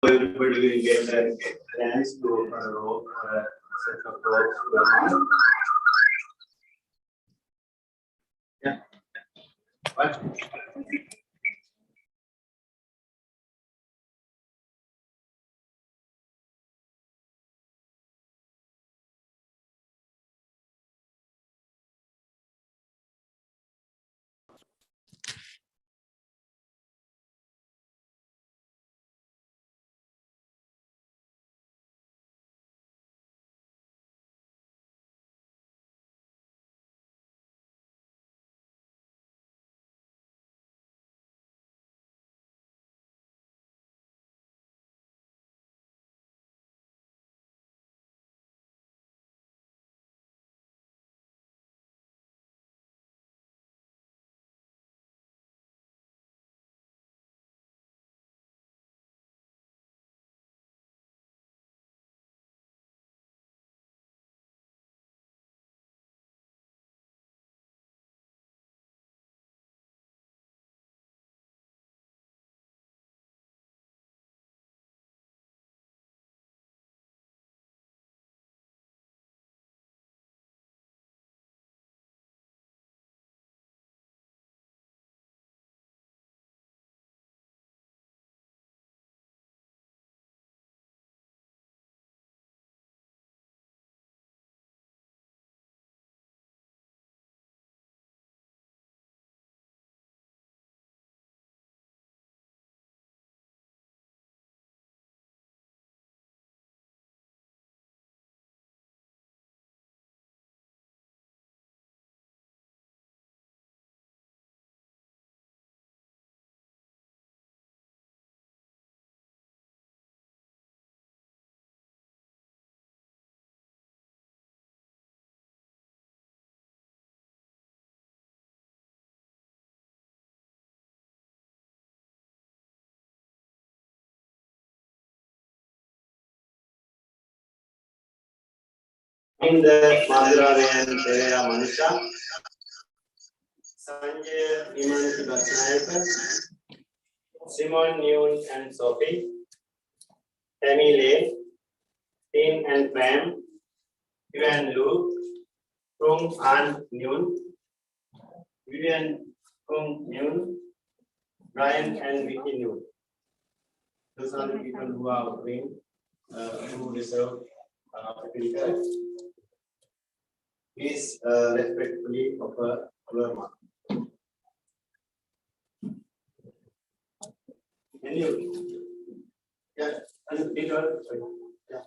Everybody will get a chance to open a row or a set of rows. Yeah. What? In the Madhurayan Teya Manisha, Sanjay Iman Basnaika, Simon Newton and Sophie, Tammy Lane, Tin and Pam, Yuan Lu, Kung and Newton, Vivian Kung Newton, Brian and Vicky Newton. Those are the people who are doing, who deserve critical. Please respectfully offer your mark. Yeah, and leader. Yeah.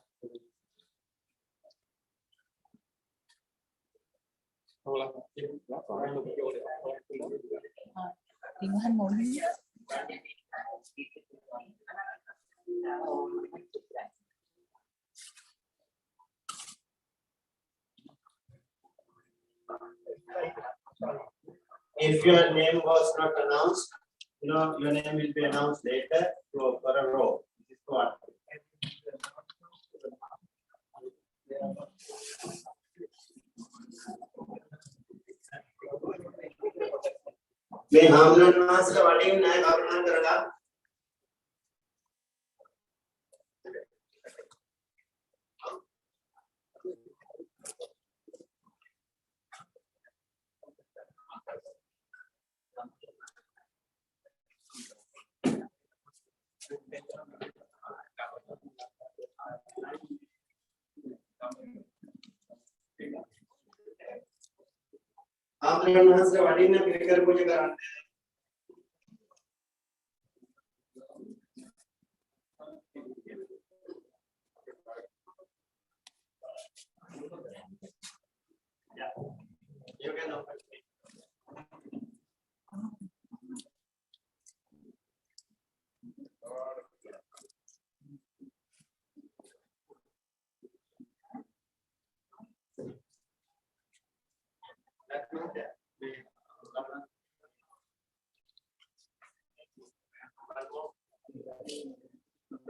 If your name was not announced, your name will be announced later for a row. This is what. मैं हामलन मास का वाटिंग नया भावना करेगा हामलन मास का वाटिंग ना cricket मुझे कराते हैं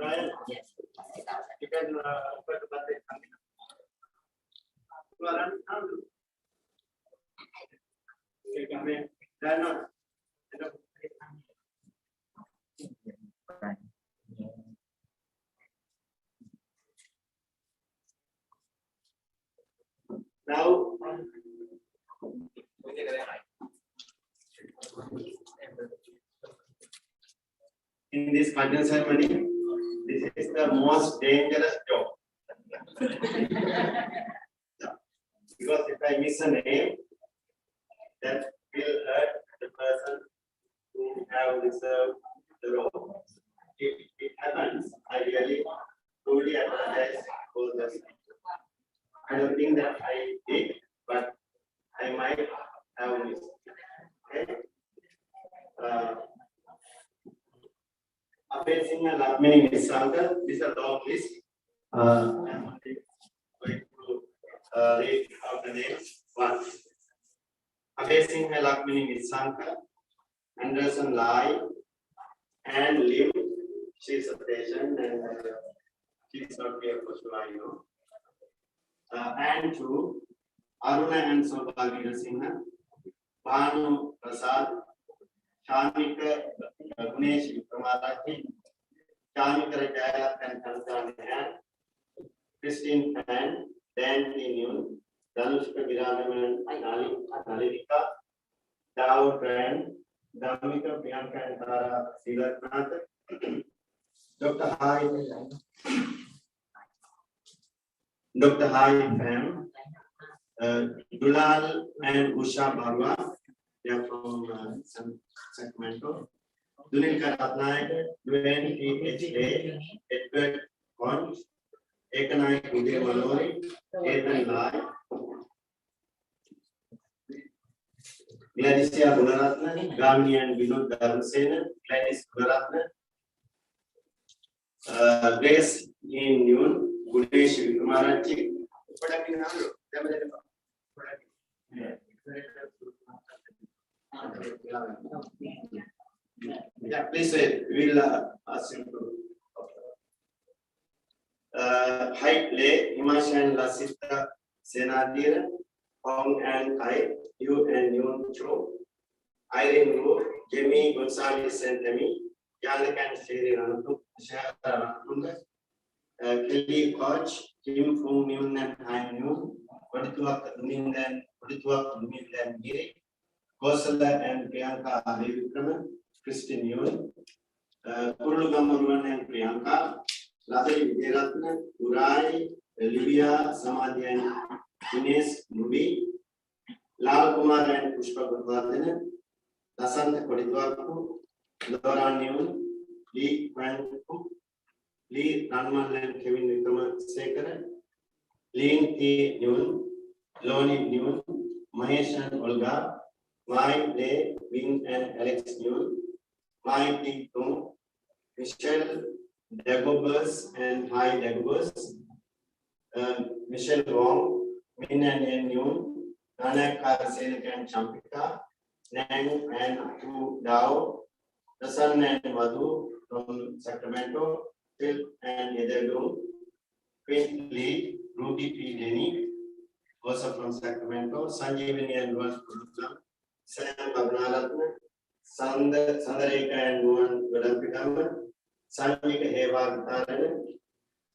Brian? Yes. You can refer to that. You are on now. Okay, come in. Then now, in this Katina ceremony, this is the most dangerous job. Because if I miss a name, that will hurt the person who have reserved the role. If it happens, I really truly apologize for this. I don't think that I did, but I might have missed. Okay. Facing a Lakmini Nisanga, this is a long list. I'm going to read out the names. One. Facing a Lakmini Nisanga, Anderson Lai, and Lim. She is a patient and she is not here for July, you know. And two, Aruna and Sobhagya Singha, Banu Prasad, Shamika Gunesh Vikramarati, Shamika Jaya and Tanzania, Christine Fan, Dan Tinun, Danushka Viradaman, Nalika, Dao Brand, Damika Priyanka and Tara Silatnath, Dr. Hai Fam, Dulal and Usha Barwa, they are from Sacramento. Dulinka Ratnaik, Dwayne T.H.A., Edward Conch, Ekanaik Uday Malori, Ethan Lai, Gladysia Gunaratna, Gamini and Vinod Dharmasena, Gladys Gunaratna, Grace in Noon, Gunesh Vikramarati. Yeah, please wait. We'll ask him to. Height Lay, Himash and Lasita Senadir, Hong and Kai, Yu and Yun Cho, Irene Ru, Jamie Gonzalez and Demi, Yanak and Sherry Rantunga, Kelly Koch, Kim Fung Nyun and Hai Nyun, Wadituak Nindan, Wadituak Nindan Giri, Kosala and Priyanka Avikraman, Christine Yun, Kurugamaruan and Priyanka, Ladari Viratna, Urai, Olivia, Samadhi and Ines Nubi, Lal Kumar and Pushpa Gurvardhana, Lasanta Koditwaku, Laura Nyun, Lee Kwan Cook, Lee Ranman and Kevin Vikramasekara, Lin T. Nyun, Loni Nyun, Mahesh and Olga, Mai Le, Wing and Alex Nyun, Mai T. Tung, Michelle Dagobus and Hai Dagobus, Michelle Wong, Min and Nyun, Nanaka Senik and Champika, Nang and Tu Dao, Rasan and Madhu from Sacramento, Phil and Yedadum, Quinn Lee, Rudy P. Denny, also from Sacramento, Sanjeevani and Luan Kurukam, Sam Abnaratna, Sandareka and Luan Vedampikama, Sanjika Hevagatana,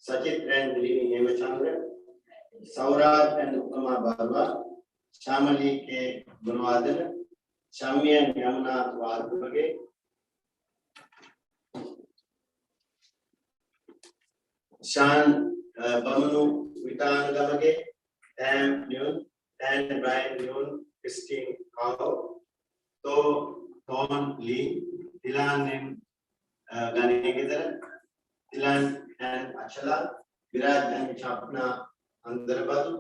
Sajit and Lini Hemachandra, Saurabh and Uttama Barwa, Shamali K. Gunwadana, Shami and Yamuna Wadurage, Shan Bamanu Vitangamage, Tam Nyun, and Brian Nyun, Christine Kao, To Ton Lee, Dilan and Ganegedara, Dilan and Achala, Viraj and Chapna Andarabadu,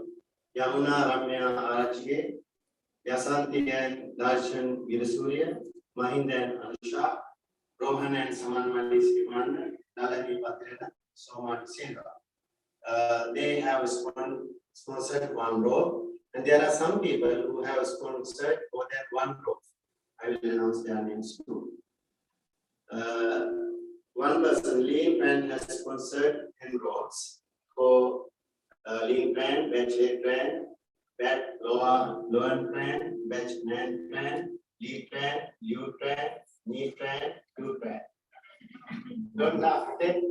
Yamuna Ramya Arachige, Yasanti and Darshan Virasuria, Mahinda and Anusha, Rohan and Saman Manis Kimanda, Nalani Patrina, Soman Sindra. They have sponsored one row, and there are some people who have sponsored more than one row. I will announce their names too. One person, Lean Plan, has sponsored 10 roads for Lean Plan, Batch A Plan, Batch Lower Plan, Batch 9 Plan, Lead Plan, U Plan, Knee Plan, U Plan. Don't laugh, okay?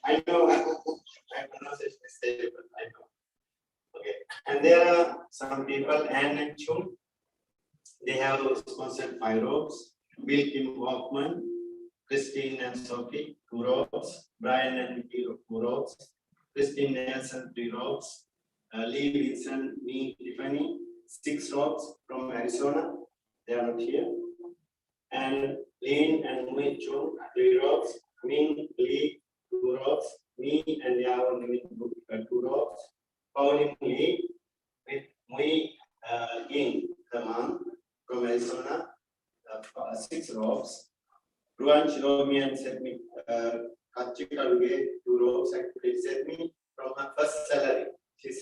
I know, my pronunciation is terrible, I know. Okay, and there are some people, Anne and Chung, they have sponsored 5 rows. Bill Kim Hoffman, Christine and Sophie, 2 rows. Brian and Nikki, 2 rows. Christine Nelson, 3 rows. Lee Wilson, me, Tiffany, 6 rows from Arizona. They are not here. And Lynn and Mui Chung, 3 rows. Ming Lee, 2 rows. Me and Yao Lee, 2 rows. Pauline Lee with Mui Ying, the mom from Arizona, 6 rows. Ruan Shiromi and sent me Kachikaluge, 2 rows, actually sent me from her first salary. She's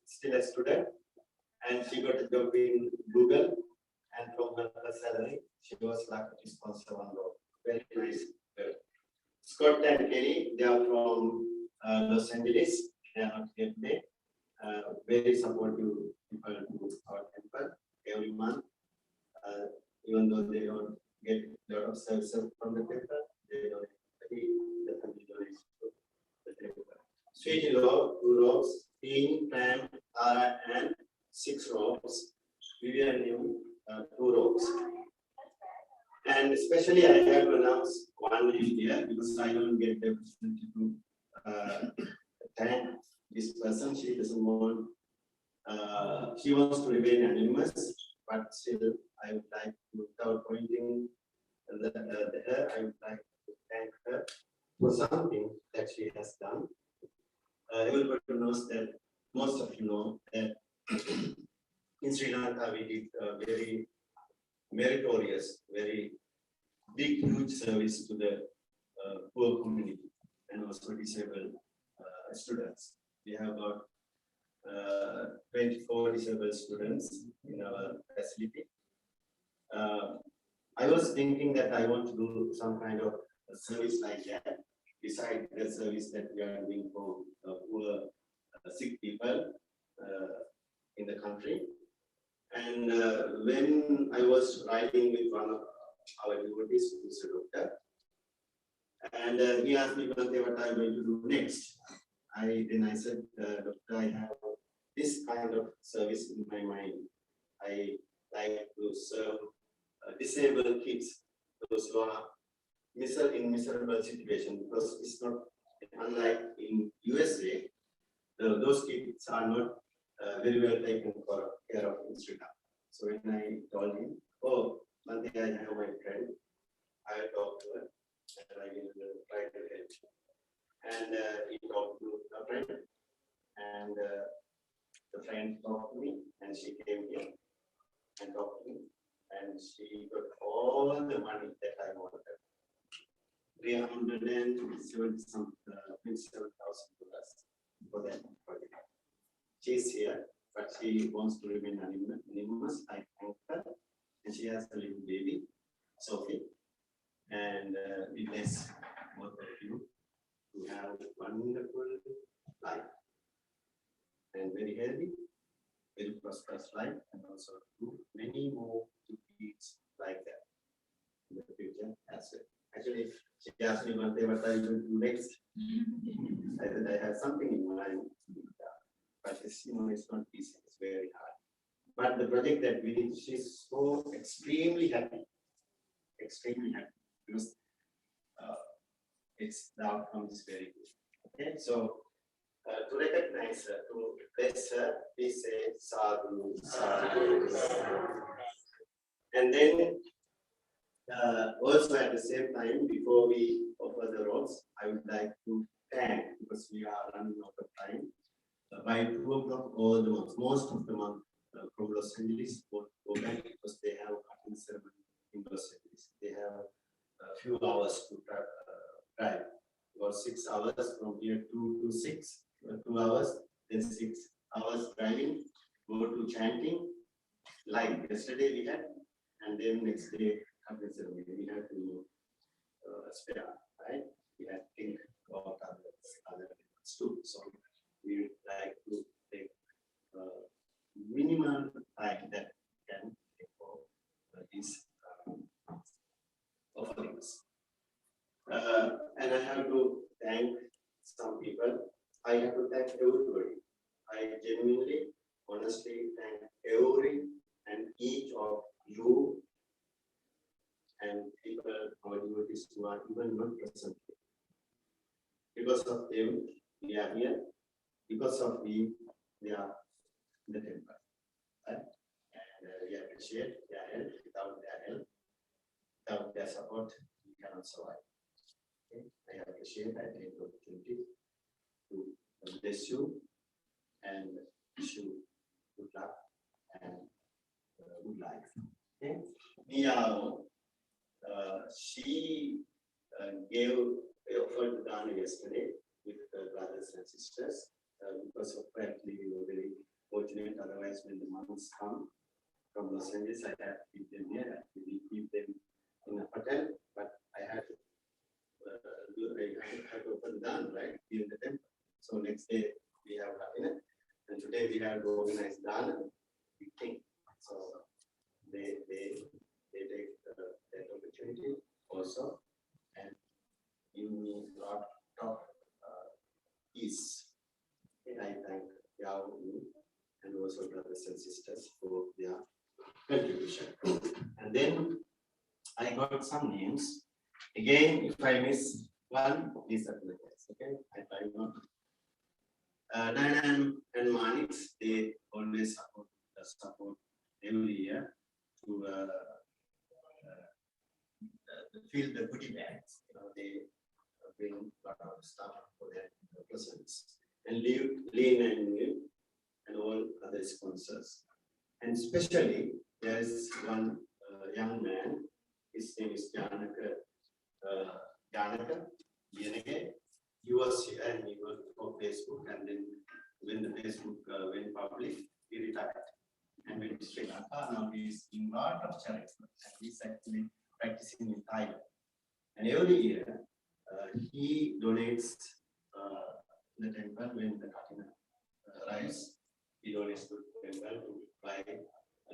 still a student and she got a job in Google, and from her first salary, she was lucky to sponsor 1 row. Very nice girl. Scott and Kelly, they are from Los Angeles. They are not here today. Very supportive people to our temple every month. Even though they don't get a lot of services from the temple, they don't definitely donate to the temple. Sweet Law, 2 rows, Teen, Pam, Tara, and 6 rows. Vivian, 2 rows. And especially I have to announce one name here because I don't get the opportunity to thank this person. She doesn't want, she wants to remain anonymous, but still I would like to, without pointing her, I would like to thank her for something that she has done. Everybody knows that, most of you know that in Sri Lanka we did very meritorious, very big, huge service to the poor community and also disabled students. We have about 24 disabled students in our facility. I was thinking that I want to do some kind of a service like that, besides the service that we are doing for poor sick people in the country. And when I was riding with one of our devotees, who is a doctor, and he asked me, what I'm going to do next. Then I said, Doctor, I have this kind of service in my mind. I like to serve disabled kids, those who are in miserable situation, because it's not, unlike in USA, those kids are not very well taken care of in Sri Lanka. So when I told him, oh, one day I have my friend, I will talk to her and I will try to help. And he talked to a friend, and the friend talked to me, and she came here and talked to me, and she got all the money that I wanted. $327,000 for that project. She's here, but she wants to remain anonymous. I thank her, and she has a little baby, Sophie, and we bless both of you to have a wonderful life and very healthy, very prosperous life, and also do many more kids like that in the future as well. Actually, she asked me one day what I will do next. I said I have something in mind, but it's, it's not easy, it's very hard. But the project that we did, she's so extremely happy because the outcome is very good. Okay, so to recognize her, to bless her, we say sadhu, sadhu, sadhu. And then also at the same time, before we offer the roles, I would like to thank, because we are running out of time, by 2 o'clock all the months, most of the month from Los Angeles, go back because they have a Katina Ceremony in Los Angeles. They have a few hours to drive. About 6 hours from here 2 to 6, 2 hours, then 6 hours driving, go to chanting, like yesterday we had, and then next day Katina Ceremony. We have to spare, right? We have to think about other elements too. So we would like to take minimum time that can take for these offerings. And I have to thank some people. I have to thank everybody. I genuinely, honestly thank every and each of you and people, our devotees who are even not present. Because of them, we are here. Because of me, we are in the temple. Right? And we appreciate their help. Without their help, without their support, we cannot survive. Okay? I appreciate that opportunity to bless you and wish you good luck and good life. Okay? Mia, she gave offered Dana yesterday with brothers and sisters because of practically we were very fortunate. Otherwise, when the monks come from Los Angeles, I had to keep them here. We keep them in a hotel, but I had to open Dana right here in the temple. So next day we have Katina, and today we have organized Dana. We think so. They take that opportunity also and give me a lot of peace. And I thank Yao and also brothers and sisters for their contribution. And then I got some names. Again, if I miss one, please apologize. Okay, I try not. Diana and Manix, they always support every year to fill the goodie bags. They bring a lot of stuff for their presents. And Lean and Neil and all other sponsors. And especially, there is one young man, his name is Janaka. He was here and he worked for Facebook, and then when the Facebook went public, he retired and went to Sri Lanka. Now he's in a lot of charity, and he's actually practicing in Thailand. And every year, he donates the temple when the Katina arrives. He donates to the temple to buy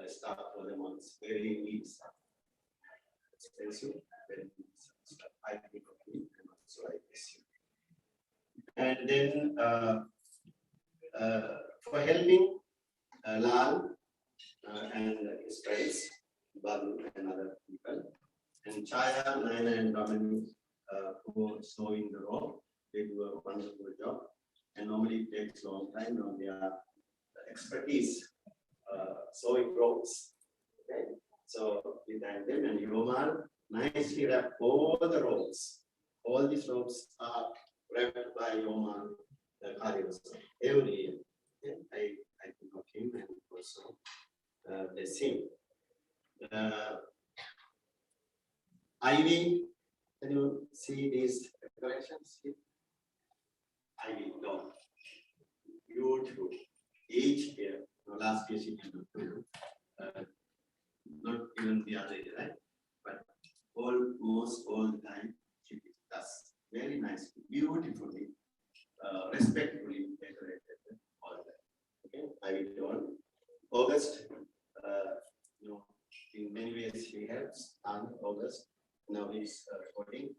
stuff for the monks. Very neat stuff. Expensive, very neat stuff. I think of him and also I miss you. And then for helping Lal and his friends, Balu and other people, and Chaya, Naina, and Raman who are sewing the rope. They do a wonderful job, and normally it takes a long time. Now they are expertise sewing ropes. Okay, so we thank them, and Yomar nicely wrapped all the ropes. All these ropes are wrapped by Yomar every year. Okay? I think of him and also bless him. Ivy, can you see these decorations? Ivy, no. Beautiful. Each year, no, last year she did not even the other year, right? But almost all the time she does very nicely, beautifully, respectfully decorated all that. Okay, Ivy Dawn. August, in many ways she helps. And August. Now he's 14.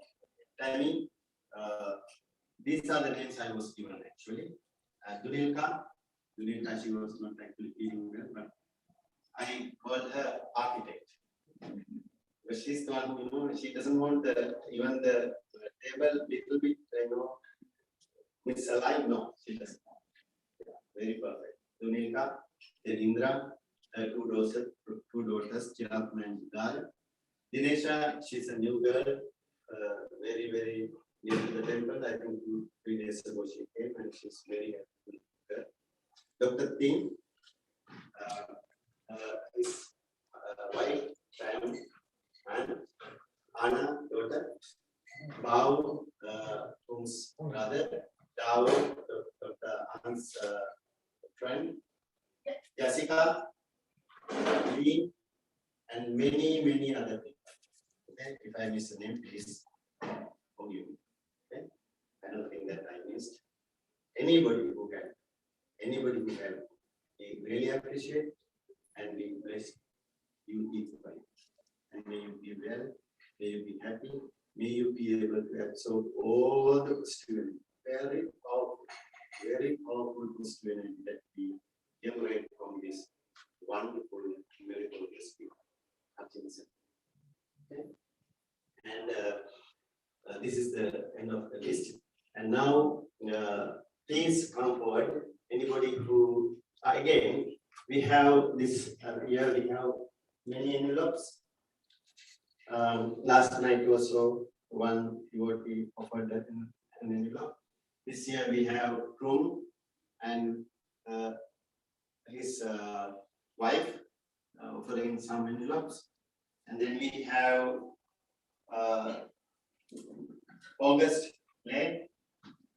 Tammy, these are the names I was given actually. Dunilka, she was not actually feeling well, but I called her architect. But she's the one who, she doesn't want even the table little bit, misaligned. No, she doesn't. Yeah, very perfect. Dunilka, then Indra, two daughters, Chirapma and Gal. Dinesha, she's a new girl, very, very new to the temple. I think 3 days ago she came and she's very happy girl. Dr. Tim, his wife, Sam, and Anna, daughter, Bao, whom's brother, Dao, Dr. An's friend, Jessica, Lee, and many, many other people. Okay, if I miss the name, please anybody who can, we really appreciate and we bless you equally. And may you be well, may you be happy, may you be able to absorb all the students. Very powerful student that we generate from this wonderful miracle recipe. Okay. And this is the end of the list. And now, please come forward. Anybody who, again, we have this here, we have many envelopes. Last night also, one devotee offered that an envelope. This year we have Krum and his wife offering some envelopes. And then we have August Lay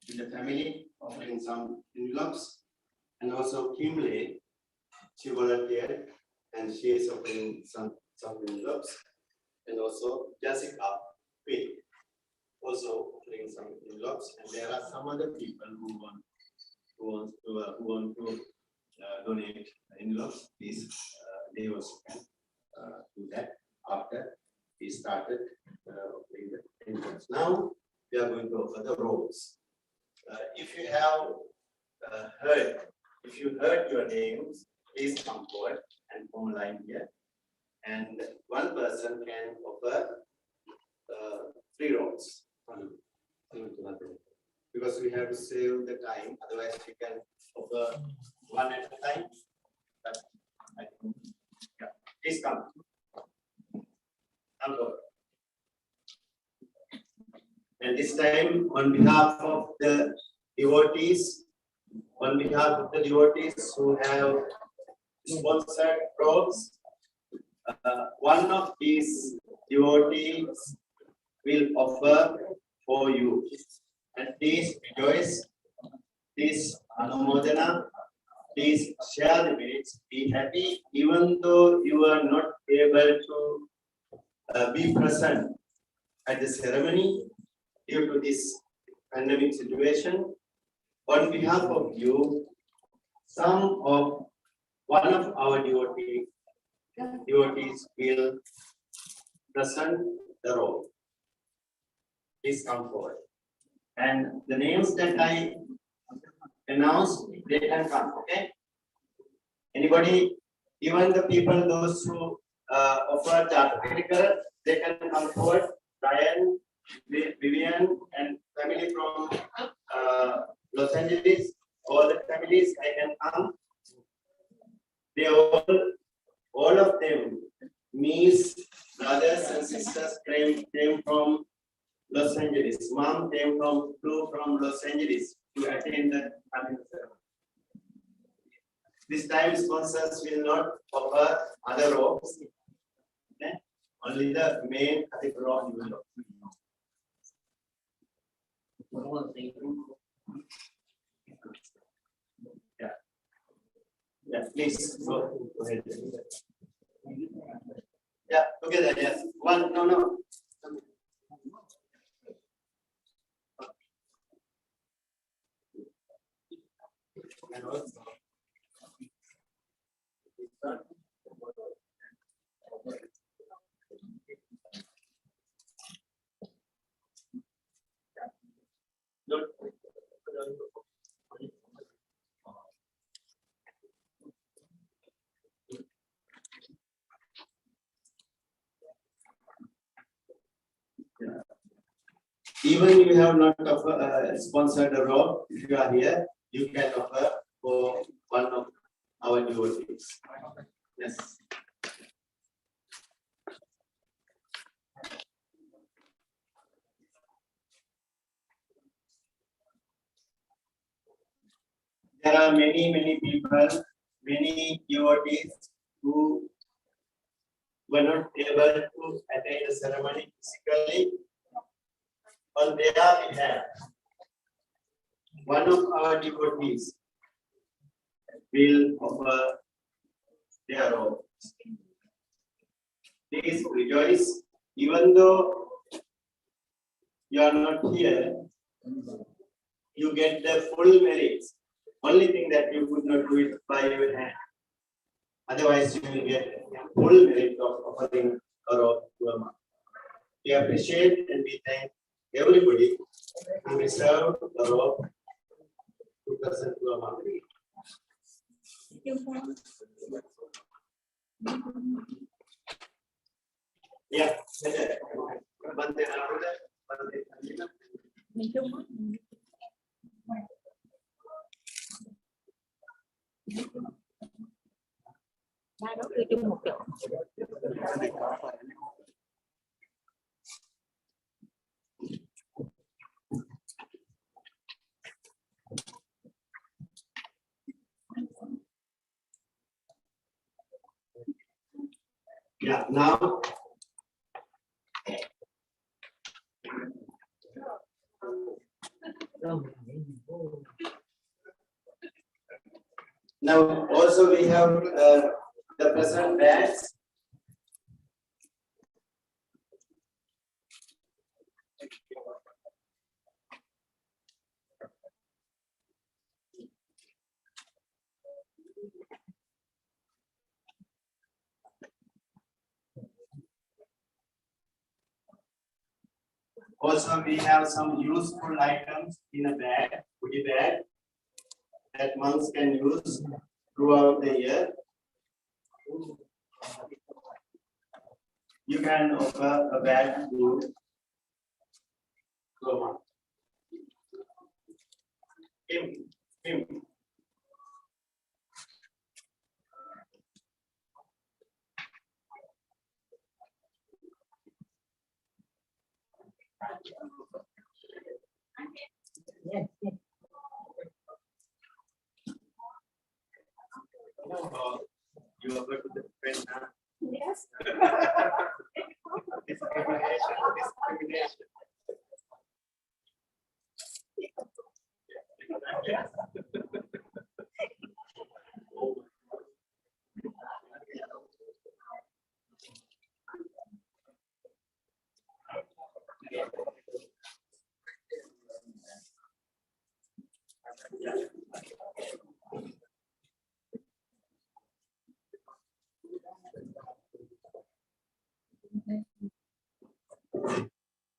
with the family offering some envelopes. And also Kim Lay, she volunteered and she is offering some envelopes. And also Jessica Pitt also offering some envelopes. And there are some other people who want to donate envelopes. Please, they also can do that after we started offering the envelopes. Now we are going to offer the roles. If you have heard your names, please come forward and form a line here. And one person can offer 3 roles. Because we have to save the time, otherwise we can offer one at a time. But I think, yeah, please come. Come forward. And this time, on behalf of the devotees who have sponsored roles, one of these devotees will offer for you. And please rejoice, please anumodana, please share the merits, be happy, even though you are not able to be present at the ceremony due to this pandemic situation. On behalf of you, one of our devotees will present the role. Please come forward. And the names that I announced, they can come, okay? Anybody, even the people, those who offer Jataka, they can come forward. Brian, Vivian, and family from Los Angeles, all the families, they can come. They all of them, me's brothers and sisters came from Los Angeles. Mom flew from Los Angeles to attend the family ceremony. This time sponsors will not offer other roles. Okay? Only the main role will offer. Yeah. Yeah, please go ahead. Yeah, together, yes. One, no. And also, even you have not sponsored a role, if you are here, you can offer for one of our devotees. Yes. There are many people, many devotees who were not able to attend the ceremony physically. On their behalf, one of our devotees will offer their role. Please rejoice, even though you are not here, you get the full merits. Only thing that you could not do it by your hand. Otherwise, you will get full merit of offering Gaurav Gurma. We appreciate and we thank everybody who deserved Gaurav to present Gurma. Yeah. Ba đó cứ chung một chỗ. Yeah, now also we have the present batch. Also, we have some useful items in a bag, goodie bag, that monks can use throughout the year. You can offer a bag to Roma. Him. Yes, yes. You offer to the friend now. Yes. Discrimination.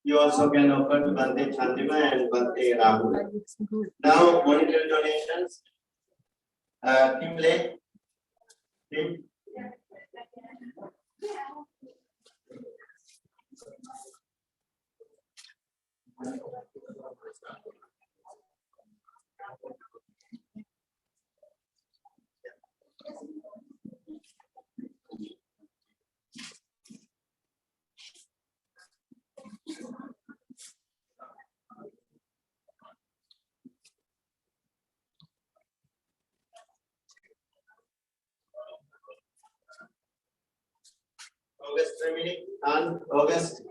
You also can offer to Bante Chandima and Bante Rahul. Now, monetary donations. Team Lay. Team. August Ceremony on August.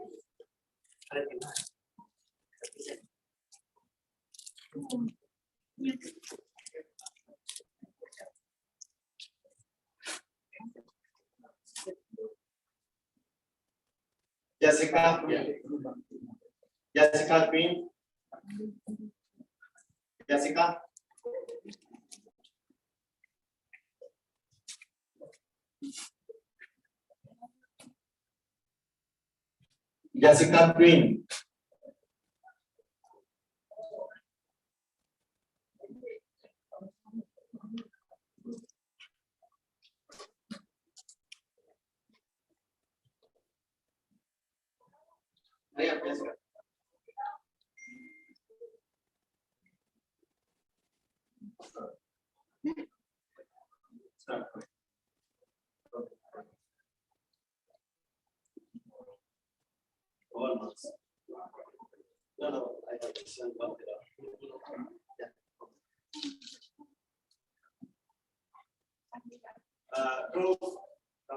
Jessica. Jessica Queen. Jessica. Jessica Queen. Jessica. Start. Almost. No, I have to send one. Yeah. Proof. I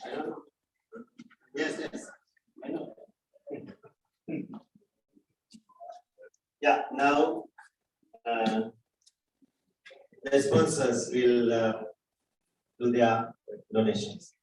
don't know. Yes, I know. Yeah, now the sponsors will do their donations.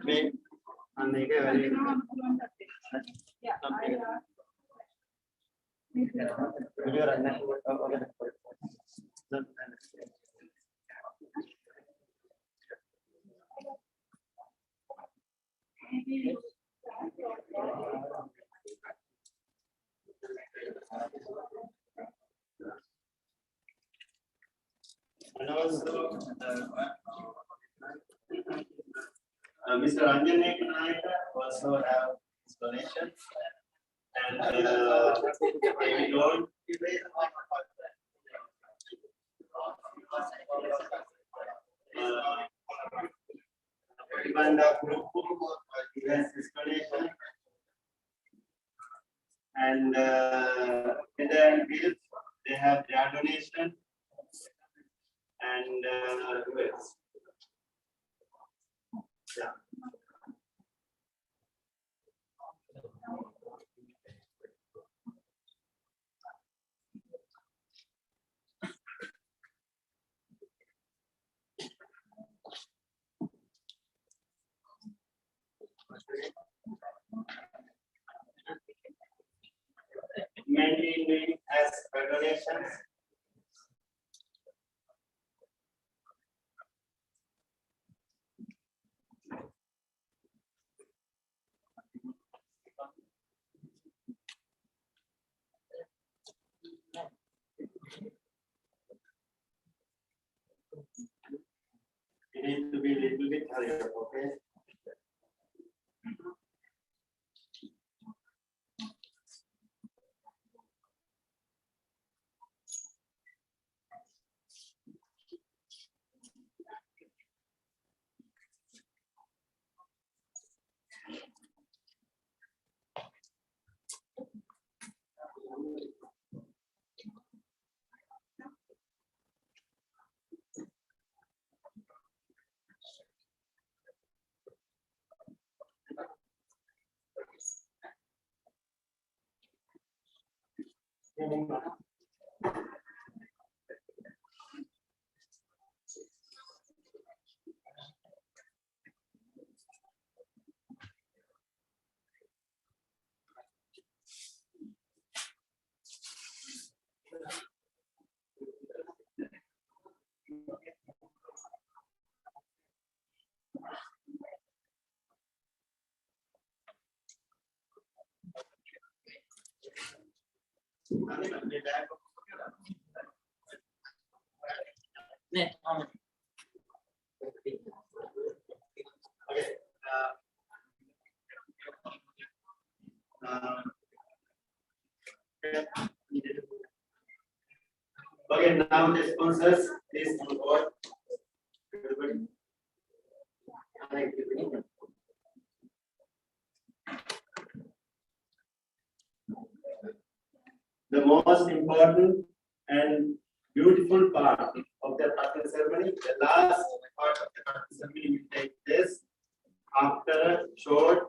Me, and they get very. And also, Mr. Ranjan Naik also have his donation, and David Lord. Banda Group has his donation, and they have their donation, and who else? Yeah. Mainly as donations. You need to be a little bit hurry up, okay? Okay, now the sponsors, please on board. Everybody. most important and beautiful part of the Katina ceremony. The last part of the Katina ceremony will take place after a short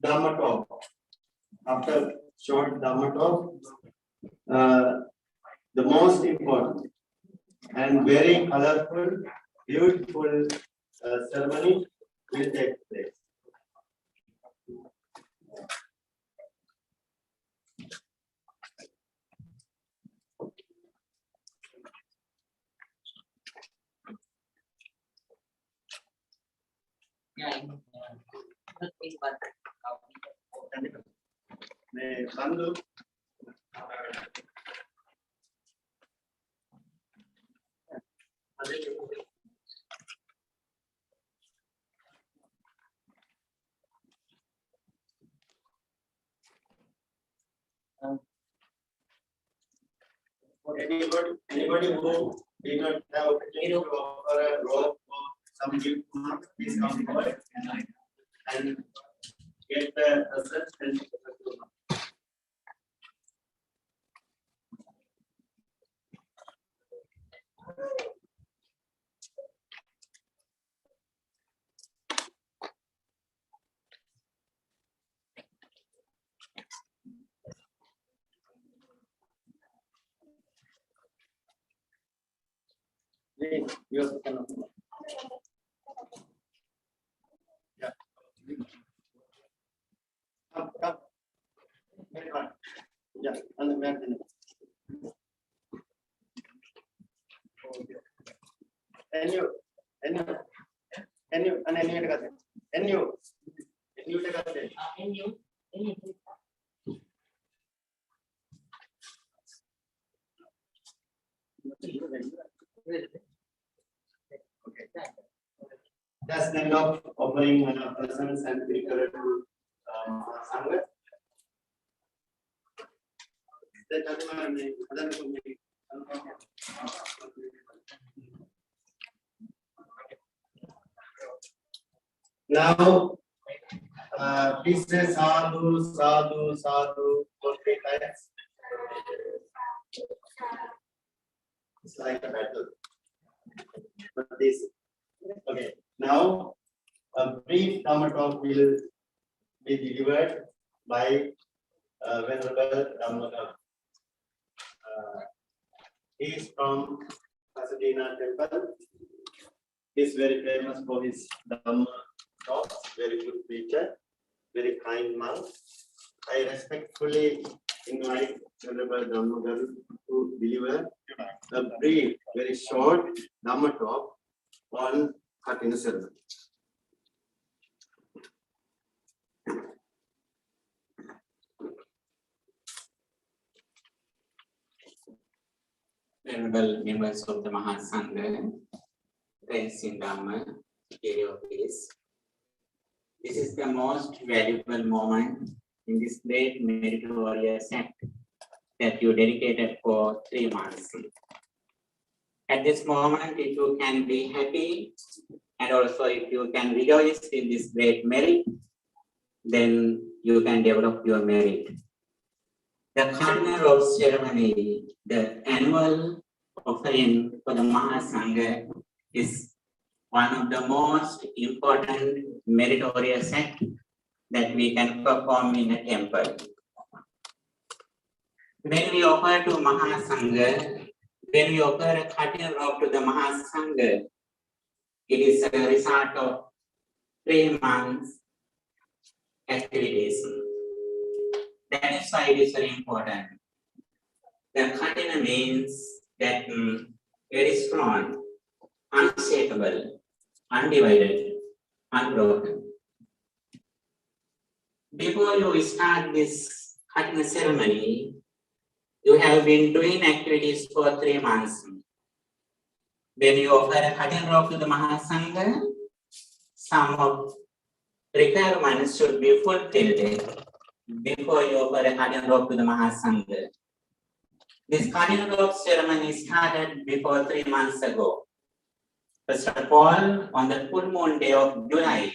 Dhamma talk. After short Dhamma talk, the most important and very colorful, beautiful ceremony will take place. Bandu. Anybody who did not have opportunity to offer a rope or some gift, please come forward and get the result and you also can open. Yeah. Come. Yeah, and the back. And you okay. That's the end of offering presents and spiritual to Sangha. Now, please say sadhu, sadhu, sadhu for 3 times. It's like a battle. But this, okay. Now, a brief Dhamma talk will be delivered by Venerable Dhamma. He is from Katina Temple. He is very famous for his Dhamma talks, very good preacher, very kind monk. I respectfully invite Venerable Dhamma to deliver a brief, very short Dhamma talk on Katina Ceremony. Venerable members of the Mahasangha, friends in Dhamma, superior peace. This is the most valuable moment in this great meritorious act that you dedicated for 3 months. At this moment, if you can be happy and also if you can rejoice in this great merit, then you can develop your merit. The Katina ceremony, the annual offering for the Mahasangha, is one of the most important meritorious acts that we can perform in a temple. When we offer to Mahasangha, when we offer a Katina robe to the Mahasangha, it is a result of 3 months activities. That is why it is very important. The Katina means that very strong, unshakable, undivided, unbroken. Before you start this Katina ceremony, you have been doing activities for 3 months. When you offer a Katina robe to the Mahasangha, some of requirements should be fulfilled before you offer a Katina robe to the Mahasangha. This Katina robe ceremony started before 3 months ago. First of all, on the full moon day of July,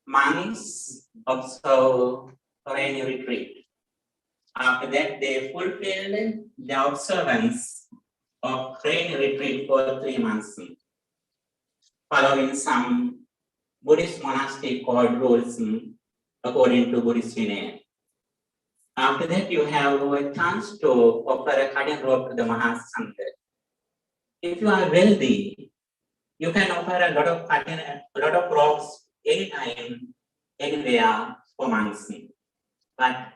monks observe rainy retreat. After that, they fulfilled the observance of rain retreat for 3 months, following some Buddhist monastic code rules according to Buddhist Vinaya. After that, you have a chance to offer a cutting rope to the Mahasangha. If you are wealthy, you can offer a lot of ropes anytime, anywhere for months. But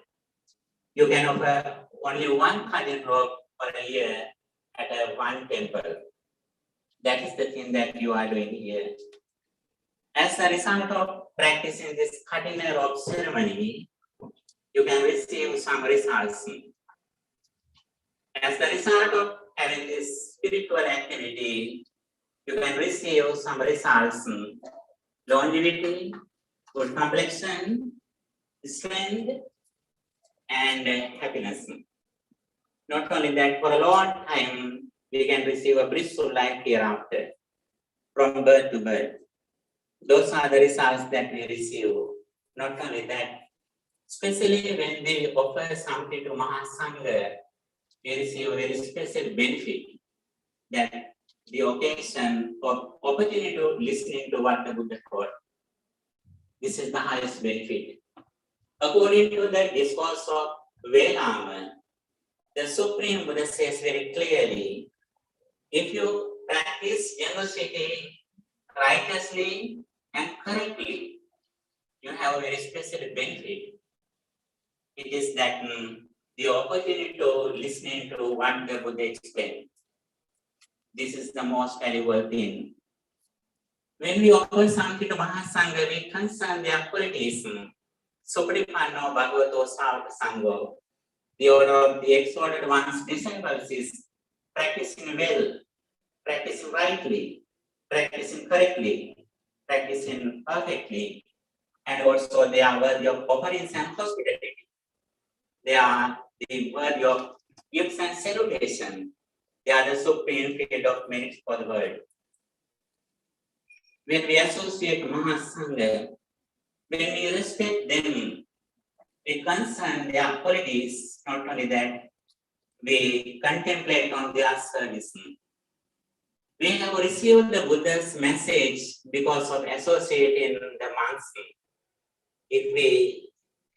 you can offer only one cutting rope for a year at one temple. That is the thing that you are doing here. As a result of practicing this cutting a rope ceremony, you can receive some results. As the result of having this spiritual activity, you can receive some results: longevity, good complexion, strength, and happiness. Not only that, for a long time, we can receive a blissful life hereafter, from birth to birth. Those are the results that we receive. Not only that, especially when we offer something to Mahasangha, we receive a very special benefit, that the occasion of opportunity to listening to what the Buddha taught. This is the highest benefit. According to the discourse of Vedama, the Supreme Buddha says very clearly, if you practice generosity righteously and correctly, you have a very special benefit. It is that the opportunity to listening to what the Buddha explained. This is the most valuable thing. When we offer something to Mahasangha, we concern their qualities. Supripanno Bhagavato Savaka Sangho. The order of the exalted one's disciples is practicing well, practicing rightly, practicing correctly, practicing perfectly, and also they are worthy of offerings and hospitality. They are the worthy of gifts and salutation. They are the supreme field of merit for the world. When we associate Mahasangha, when we respect them, we concern their qualities. Not only that, we contemplate on their service. We have received the Buddha's message because of associating the monks. If we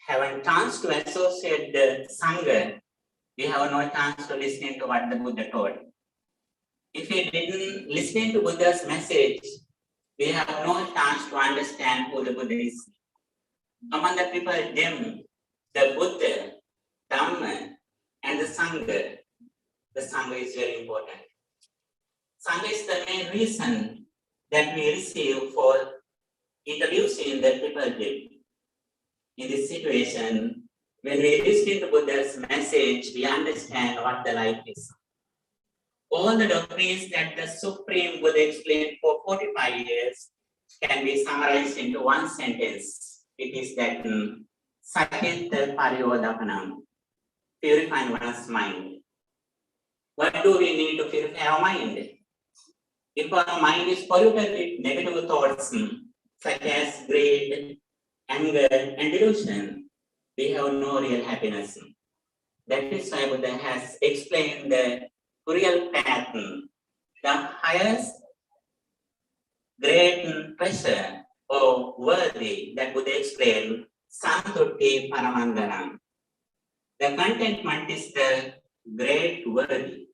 have a chance to associate the Sangha, we have no chance to listen to what the Buddha taught. If we didn't listen to Buddha's message, we have no chance to understand who the Buddha is. Among the people, the Buddha, Dhamma, and the Sangha is very important. Sangha is the main reason that we receive for introducing the people. In this situation, when we listen to Buddha's message, we understand what the life is. All the doctrines that the Supreme Buddha explained for 45 years can be summarized into one sentence. It is that Sakita Pariyodapanam, purifying one's mind. What do we need to purify our mind? If our mind is polluted with negative thoughts, such as greed, anger, and delusion, we have no real happiness. That is why Buddha has explained the real path, the highest great treasure or worthy that Buddha explained, Santutti Paramandanam. The contentment is the great worthy.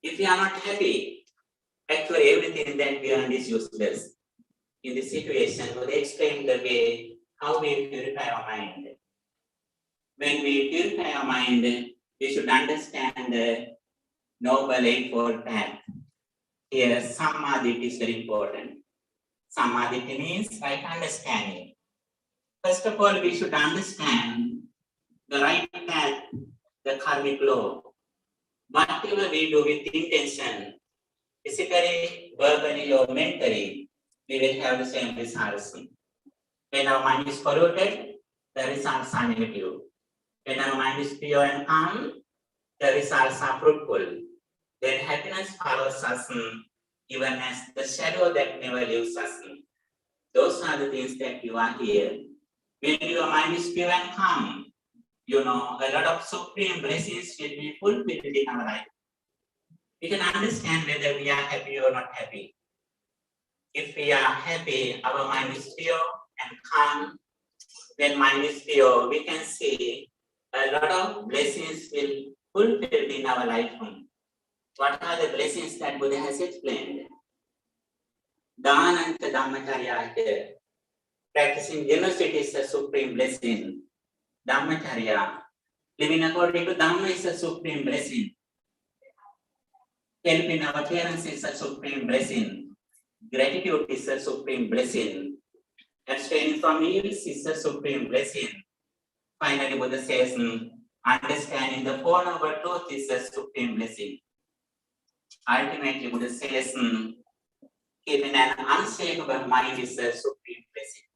If we are not happy, actually everything that we earn is useless. In this situation, Buddha explained the way how we purify our mind. When we purify our mind, we should understand the Noble Eightfold Path. Here, Samadhi is very important. Samadhi means right understanding. First of all, we should understand the right path, the karmic law. Whatever we do with intention, physically, verbally, or mentally, we will have the same results. When our mind is polluted, the results are negative. When our mind is pure and calm, the results are fruitful. Then happiness follows us, even as the shadow that never leaves us. Those are the things that you are here. When your mind is pure and calm, you know, a lot of supreme blessings will be fulfilled in our life. We can understand whether we are happy or not happy. If we are happy, our mind is pure and calm. When mind is pure, we can see a lot of blessings will fulfilled in our life. What are the blessings that Buddha has explained? Dhananta Dhammacharya here. Practicing generosity is a supreme blessing. Dhammacharya. Living according to Dhamma is a supreme blessing. Helping our parents is a supreme blessing. Gratitude is a supreme blessing. Abstaining from evils is a supreme blessing. Finally, Buddha says, understanding the Four Noble Truths is a supreme blessing. Ultimately, Buddha says, keeping an unshakable mind is a supreme blessing.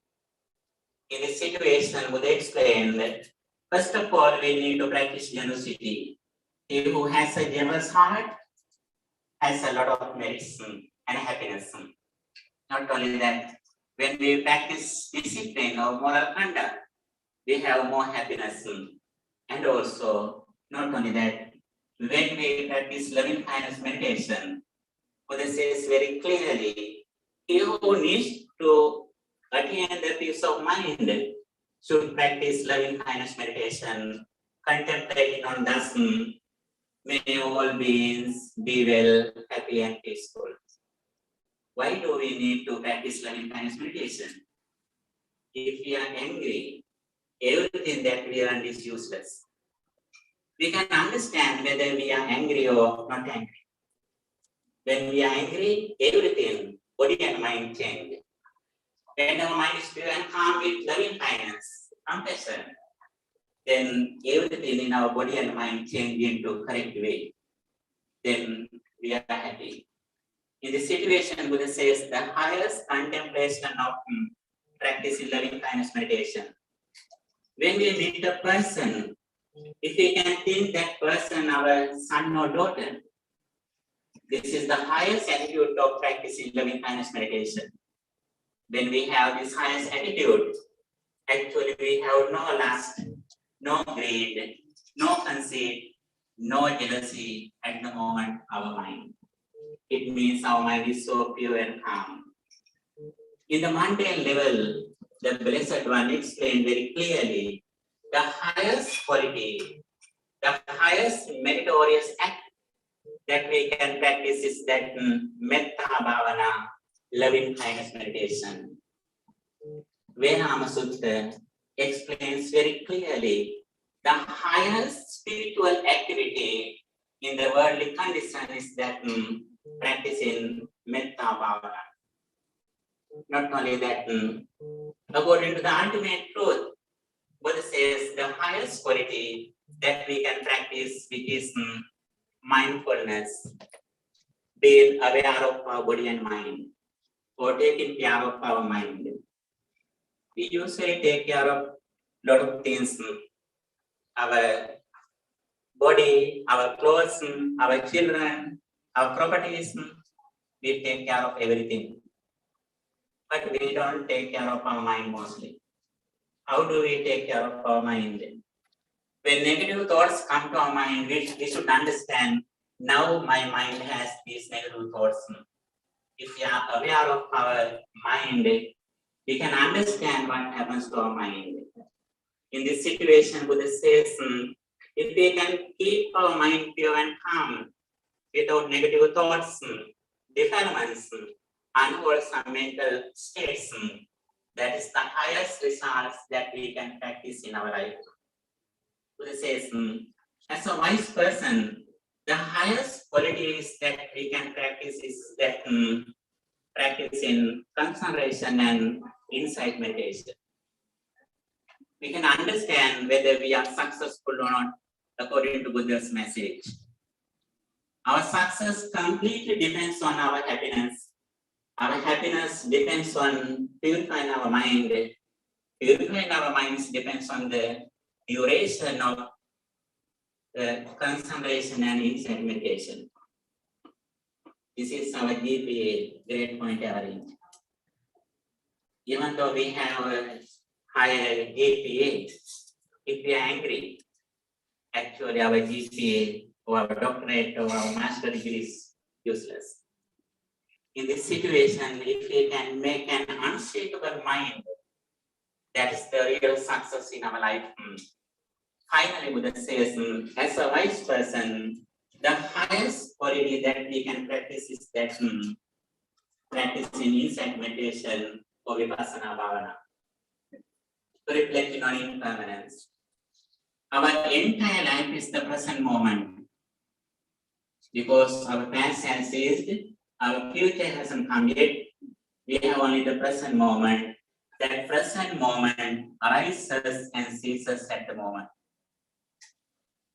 In this situation, Buddha explained that first of all, we need to practice generosity. He who has a generous heart has a lot of merits and happiness. Not only that, when we practice discipline or moral conduct, we have more happiness. And also, not only that, when we practice loving kindness meditation, Buddha says very clearly, he who needs to attain the peace of mind should practice loving kindness meditation, contemplating on thus, may all beings be well, happy and peaceful. Why do we need to practice loving kindness meditation? If we are angry, everything that we learn is useless. We can understand whether we are angry or not angry. When we are angry, everything, body and mind change. When our mind is pure and calm with loving kindness, compassion, then everything in our body and mind change into correct way. Then we are happy. In this situation, Buddha says the highest contemplation of practicing loving kindness meditation. When we meet a person, if we can think that person our son or daughter, this is the highest attitude of practicing loving kindness meditation. When we have this highest attitude, actually we have no lust, no greed, no conceit, no jealousy at the moment our mind. It means our mind is so pure and calm. In the mundane level, the Blessed One explained very clearly the highest quality, the highest meritorious act that we can practice is that metta bhavana, loving kindness meditation. Vedama Sutta explains very clearly the highest spiritual activity in the worldly condition is that practicing metta bhavana. Not only that, according to the ultimate truth, Buddha says the highest quality that we can practice, which is mindfulness, being aware of our body and mind, or taking care of our mind. We usually take care of a lot of things, our body, our clothes, our children, our properties. We take care of everything. But we don't take care of our mind mostly. How do we take care of our mind? When negative thoughts come to our mind, we should understand, now my mind has these negative thoughts. If we are aware of our mind, we can understand what happens to our mind. In this situation, Buddha says, if we can keep our mind pure and calm, without negative thoughts, defilements, unwholesome mental states, that is the highest results that we can practice in our life. Buddha says, as a wise person, the highest qualities that we can practice is that practice in concentration and insight meditation. We can understand whether we are successful or not according to Buddha's message. Our success completely depends on our happiness. Our happiness depends on purifying our mind. Purifying our minds depends on the duration of the concentration and insight meditation. This is our GPA, grade point average. Even though we have a higher GPA, if we are angry, actually our GPA or our doctorate or our master degree is useless. In this situation, if we can make an unshakable mind, that is the real success in our life. Finally, Buddha says, as a wise person, the highest quality that we can practice is that practicing insight meditation or vipassana bhavana, reflecting on impermanence. Our entire life is the present moment because our past has ceased, our future hasn't come yet. We have only the present moment. That present moment arises and ceases at the moment.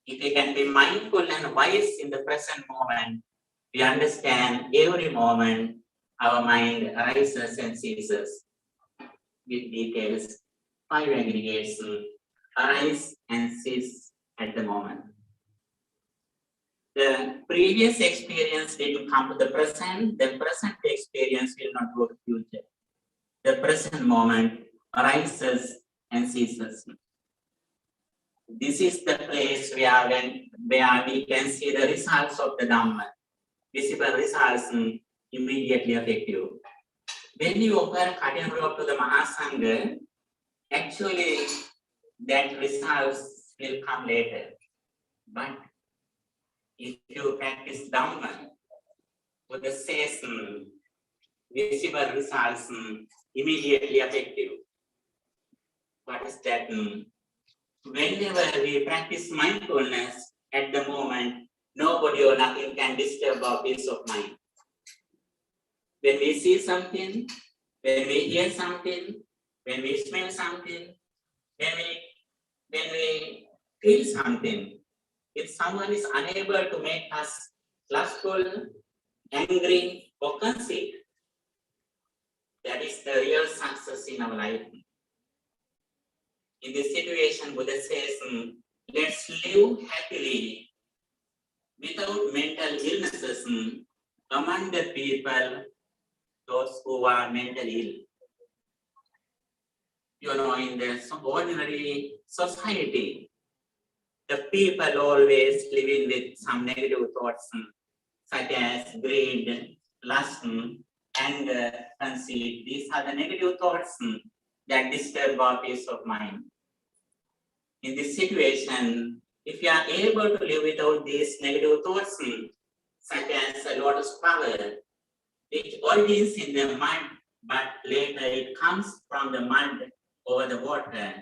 If we can be mindful and wise in the present moment, we understand every moment our mind arises and ceases with details. 5 aggregates arise and cease at the moment. The previous experience didn't come to the present experience will not go to future. The present moment arises and ceases. This is the place where we can see the results of the Dhamma. Visible results immediately effective. When you offer Katina to the Mahasangha, actually that results will come later. But if you practice Dhamma, with the same visible results immediately effective. What is that? Whenever we practice mindfulness, at the moment, nobody or nothing can disturb our peace of mind. When we see something, when we hear something, when we smell something, when we feel something, if someone is unable to make us lustful, angry, or conceit, that is the real success in our life. In this situation, Buddha says, let's live happily without mental illnesses among the people, those who are mentally ill. You know, in the ordinary society, the people always living with some negative thoughts, such as greed, lust, anger, conceit. These are the negative thoughts that disturb our peace of mind. In this situation, if you are able to live without these negative thoughts, such as a lotus flower, which origins in the mud, but later it comes from the mud over the water,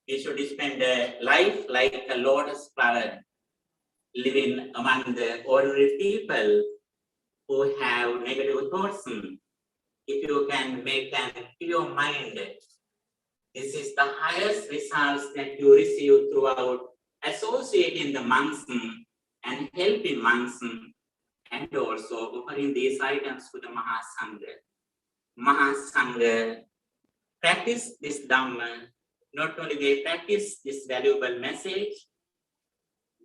we should spend a life like a lotus flower, living among the ordinary people who have negative thoughts. If you can make an pure mind, this is the highest results that you receive throughout associating the monks and helping monks and also offering these items to the Mahasangha. Mahasangha practice this Dhamma. Not only they practice this valuable message,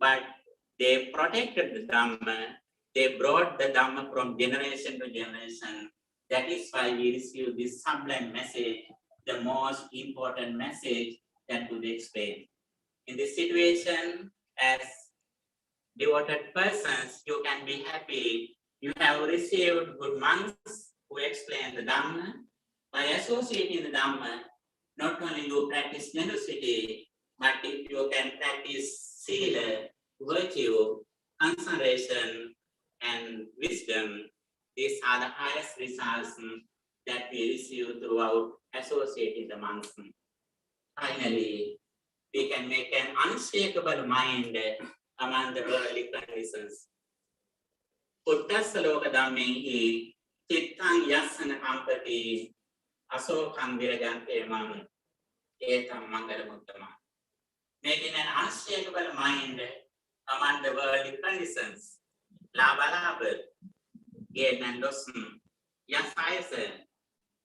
but they protected the Dhamma. They brought the Dhamma from generation to generation. That is why we receive this sublime message, the most important message that Buddha explained. In this situation, as devoted persons, you can be happy. You have received good monks who explain the Dhamma. By associating the Dhamma, not only you practice generosity, but if you can practice sila, virtue, concentration, and wisdom, these are the highest results that we receive throughout associating the monks. Finally, we can make an unshakable mind among the worldly conditions. Uttasaloka dhammehi cittang yasana kampati asokam virajante mam etam mangalamuttama. Making an unshakable mind among the worldly conditions. Labha, gain and loss, yasa,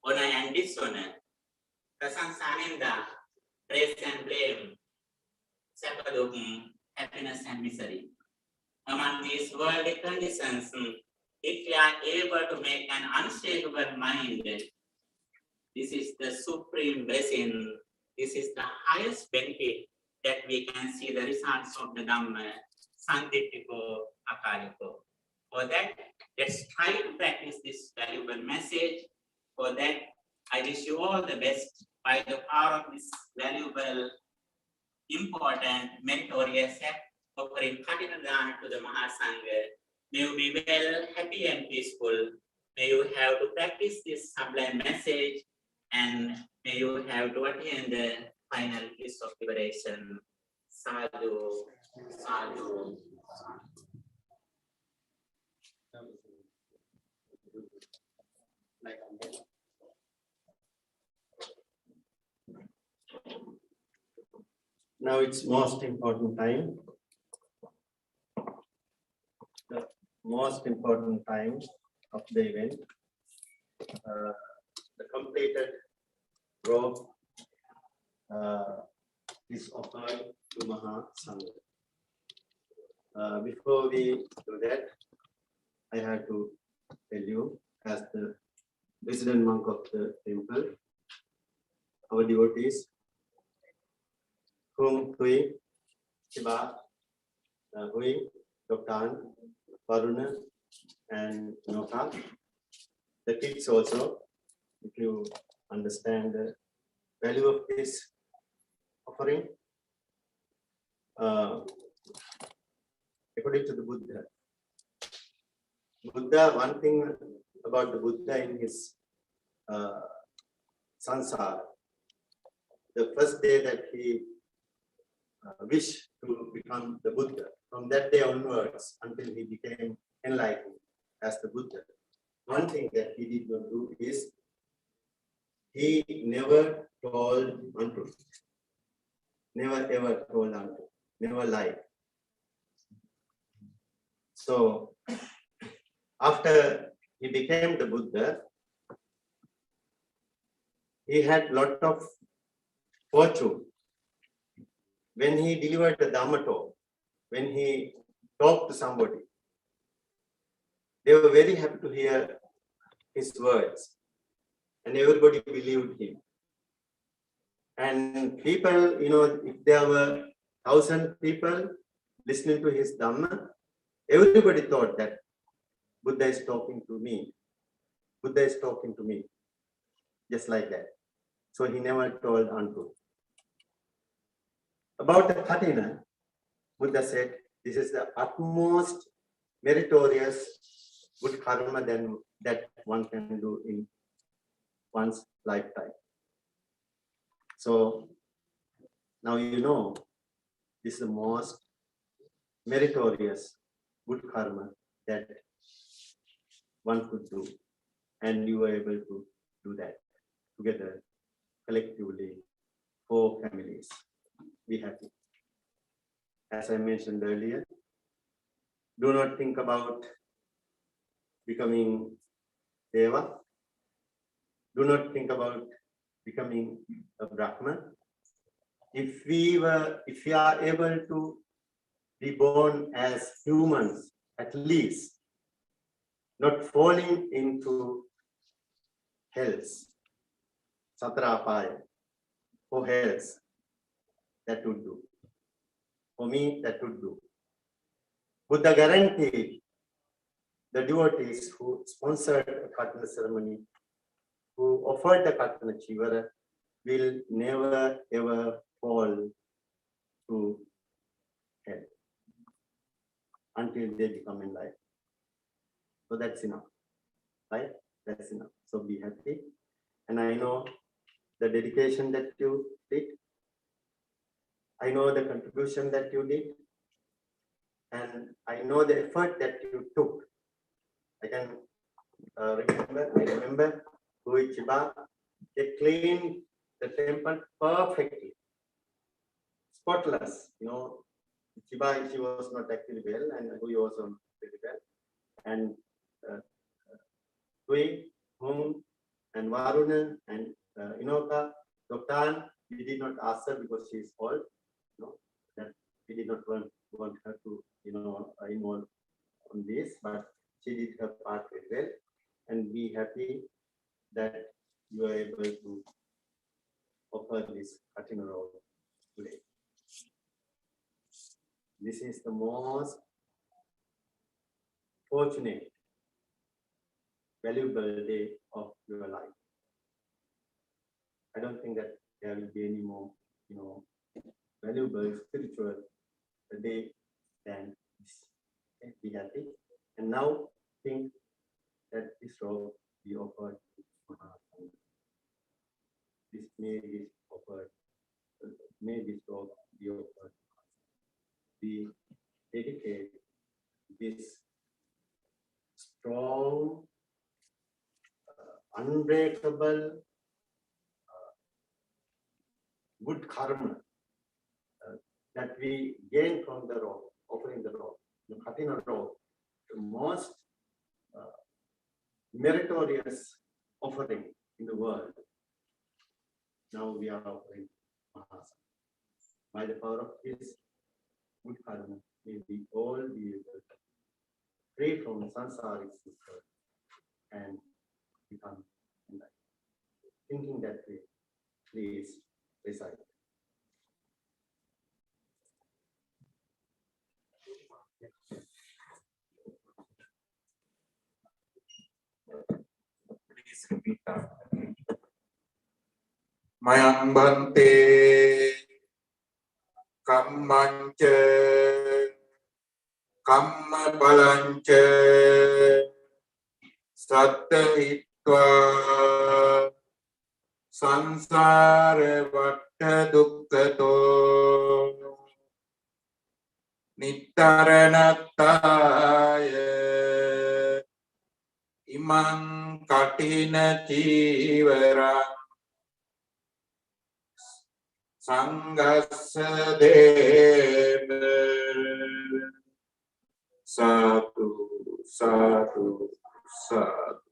honor and dishonor, prasansa ninda, praise and blame, sapadukam, happiness and misery. Among these worldly conditions, if we are able to make an unshakable mind, this is the supreme blessing. This is the highest benefit that we can see the results of the Dhamma, Sanditiko, Akaliko. For that, let's try to practice this valuable message. For that, I wish you all the best by the power of this valuable, important, meritorious act offering Katina Dana to the Mahasangha. May you be well, happy and peaceful. May you have to practice this sublime message, and may you have to attain the final bliss of liberation. Sadhu, sadhu. Now it's most important time. The most important time of the event. The completed robe is offered to Mahasangha. Before we do that, I have to tell you, as the resident monk of the temple, our devotees, whom Hui, Shiba, Hui, Doktan, Varuna, and Noka, the kids also, if you understand the value of this offering, according to the Buddha, one thing about the Buddha in his sansara, the first day that he wished to become the Buddha, from that day onwards until he became enlightened as the Buddha, one thing that he did not do is he never told untruth, never ever told untruth, never lied. So after he became the Buddha, he had lot of fortune. When he delivered the Dhamma talk, when he talked to somebody, they were very happy to hear his words, and everybody believed him. And people, if there were 1,000 people listening to his Dhamma, everybody thought that Buddha is talking to me. Buddha is talking to me, just like that. So he never told untruth. About the Katina, Buddha said, this is the utmost meritorious good karma that one can do in one's lifetime. So now you know this is the most meritorious good karma that one could do, and you were able to do that together, collectively, 4 families. Be happy. As I mentioned earlier, do not think about becoming Deva. Do not think about becoming a Brahman. If we are able to be born as humans, at least, not falling into hells, Satrapaya, or hells, that would do. For me, that would do. Buddha guaranteed the devotees who sponsored the Katina ceremony, who offered the Katina Chivara, will never ever fall to hell until they become enlightened. So that's enough, right? That's enough. So be happy. And I know the dedication that you did. I know the contribution that you did. And I know the effort that you took. I can remember Chiba, they cleaned the temple perfectly, spotless. Chiba, she was not actually well, and Hui was not very well. And Hui, Hung, and Varuna, and Inoka, Doktan, we did not ask her because she is old. That we did not want her to, involve on this, but she did her part very well, and be happy that you are able to offer this Katina role today. this is the most fortunate, valuable day of your life. I don't think that there will be any more, valuable spiritual day than this. Okay, be happy. And now think that this robe be offered to Mahatma. This may this robe be offered. We dedicate this strong, unbreakable, good karma that we gain from the robe, offering the robe, the Katina robe, the most meritorious offering in the world. Now we are offering Mahasana. By the power of this good karma, may we all be able to free from sansaric system and become enlightened. Thinking that way, please recite. Please repeat after me. Mayam bhante kammancha kamma balancha satta hitva sansara vatta dukkhato nittaranataya imang katina civara sanghassa deva satu satu satu.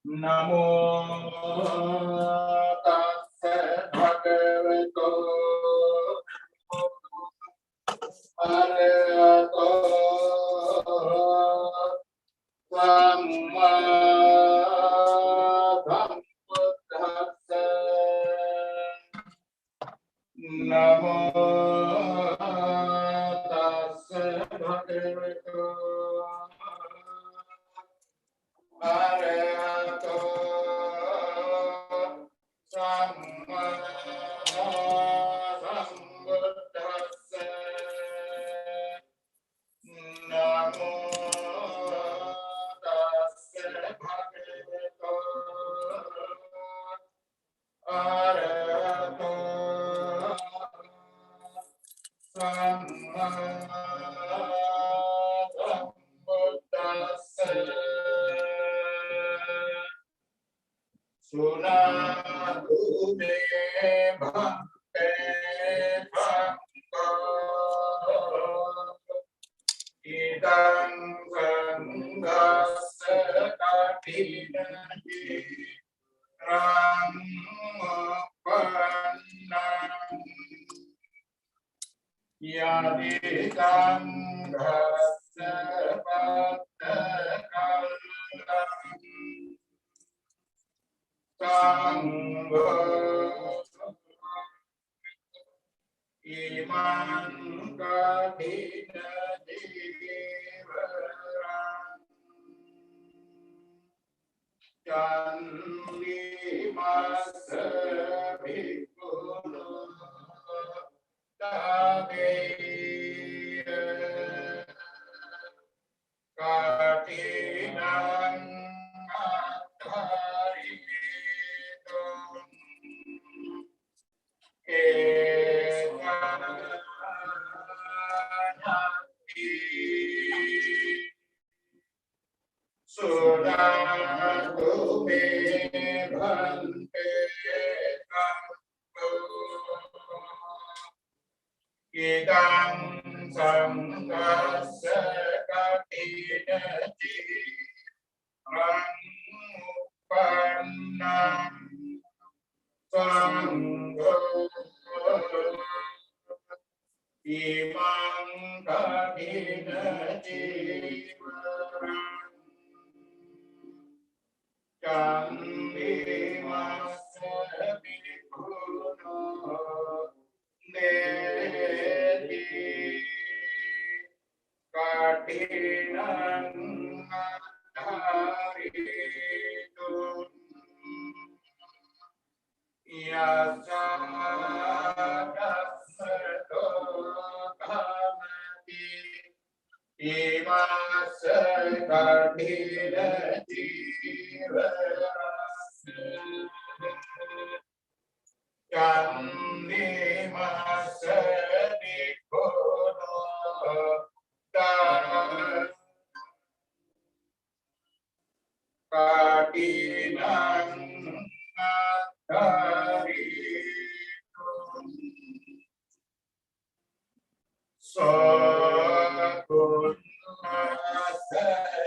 Namo tassa bhagavato arahato samma sambuddhassa. Namo tassa bhagavato arahato arahato samma sambuddhassa sunatu me bhakte bhakta idang sanghassa katinati Ramapannam yadidam dhassa pattakalam sangho iman katina devaram Candimasa bhikkhunu tabeya katinam adharitum evanati Sunatu me bhante kampo idang sanghassa katinati ramupannam sangho imam katinati Candimasa bhikkhunu neti katinam adharitum yasadassato bhavati imasa katinati Candimasa bhikkhunu katinam adharitum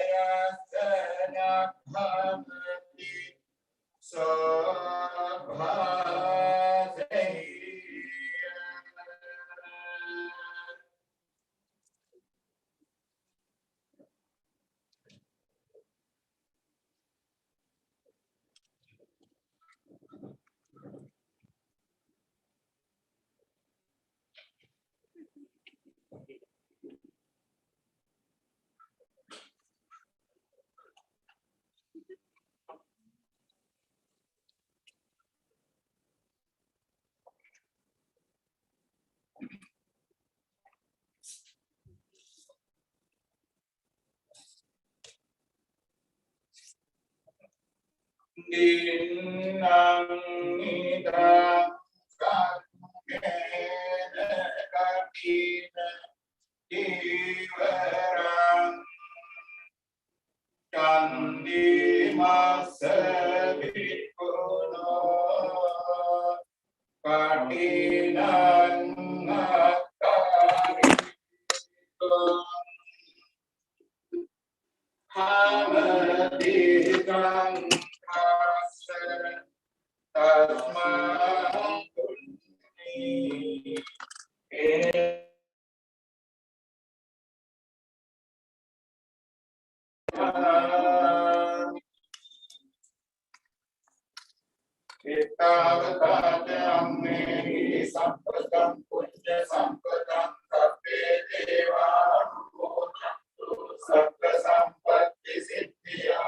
sakunnasaya bhavati sabhaseya Dinang idang sanghena katina divarang Candimasa bhikkhunu katinam adharitum Hamadikam kasa tasmakunni Ittavatajamme sampatam punya sampatam sabbe deva sabba sampatti siddhya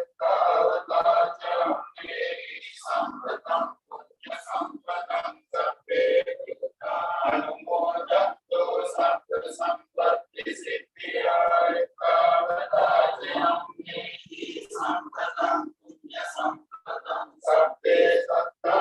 Ittavatajamme sampatam punya sampatam sabbe anumodattu sabba sampatti siddhya Ittavatajamme sampatam punya sampatam sabbe satta